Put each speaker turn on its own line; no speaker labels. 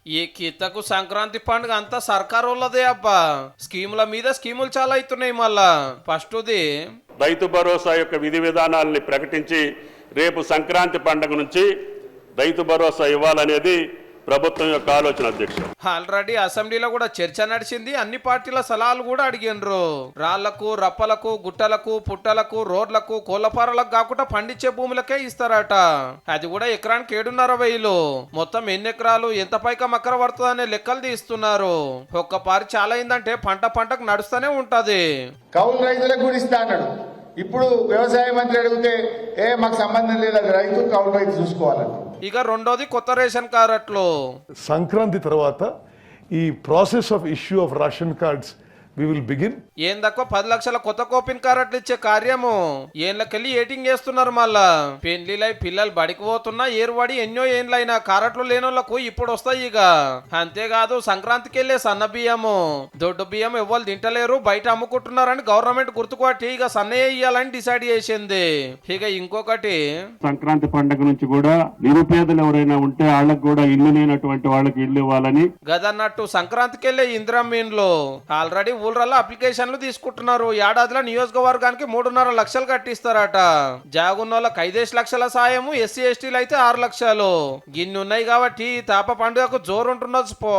ఈ కిత్తకు సంక్రాంతి పండుగ అంతా సర్కారోళ్ళదే అబ్బా. స్కీముల మీద స్కీములు చాలా అవుతున్నాయి. మళ్ళా ఫస్ట్ది
రైతు భరోసా యొక్క విధి విధానాలని ప్రకటించి రేపు సంక్రాంతి పండుగ నుంచి రైతు భరోసా ఇవ్వాలనేది ప్రభుత్వం యొక్క ఆలోచన. అధ్యక్షుడు,
ఆల్రెడీ అసెంబ్లీలో కూడా చర్చ నడిచింది. అన్ని పార్టీల సలహాలు కూడా అడిగినరు. రాళ్లకు, రప్పలకు, గుట్టలకు, పుట్టలకు, రోడ్లకు, కోళ్లపారలకు కాకుండా పండించే భూములకే ఇస్తారట. అది కూడా ఎకరానికి 7.5 మొత్తం ఎన్ని ఎకరాలు, ఎంత పైక మక్కర పడుతుందనే లెక్కలు తీస్తున్నారు. ఒక్క పారి చాలా అయిందంటే పంటకు నడుస్తూనే ఉంటది.
కౌలు రైతులకు కూడా ఇస్తా అన్నాడు. ఇప్పుడు వ్యవసాయ మంత్రి అడిగితే మాకు సంబంధం లేదు, అది రైతు కౌలు రైతు చూసుకోవాలంట.
ఇక రెండోది కొత్త రేషన్ కార్డులు.
సంక్రాంతి తర్వాత ఈ process of issue of ration cards we will begin.
ఏందక్కో 10 లక్షల కొత్త కోపిన్ కార్డులు ఇచ్చే కార్యము ఏళ్ళకెళ్ళి ఏటింగ్ చేస్తున్నారు. మళ్ళా పెళ్లిలై పిల్లలు బడికి పోతున్నా ఏరువాడి ఎన్నో ఏండ్లైనా కారట్లు లేనోళ్లకు ఇప్పుడు వస్తాయి. ఇక అంతేకాదు సంక్రాంతికి వెళ్ళే సన్న బియ్యము, దొడ్డు బియ్యం ఎవ్వరు తింటలేరు, బయట అమ్ముకుంటున్నారని గవర్నమెంట్ గుర్తుపట్టి ఇక సన్నయ్య ఇయ్యాలని డిసైడ్ చేసింది. ఇక ఇంకొకటి
సంక్రాంతి పండుగ నుంచి కూడా నిరుపేదలు ఎవరైనా ఉంటే వాళ్ళకు కూడా ఇల్లు లేనటువంటి వాళ్ళకి ఇల్లు ఇవ్వాలని
గదన్నట్టు సంక్రాంతికి వెళ్ళే ఇందిరమ్మీన్లు ఆల్రెడీ ఊళ్ళల్లో అప్లికేషన్లు తీసుకుంటున్నారు. ఏడాదిలో నియోజకవర్గానికి 3.5 లక్షలు కట్టిస్తారట. జాగున్నోళ్ళకి 5 లక్షల సాయము, ఎస్సీ ఎస్టీలు అయితే 6 లక్షలు. గిన్ని ఉన్నాయి కాబట్టి తాప పండుగకు జోరుంటున్నది పో.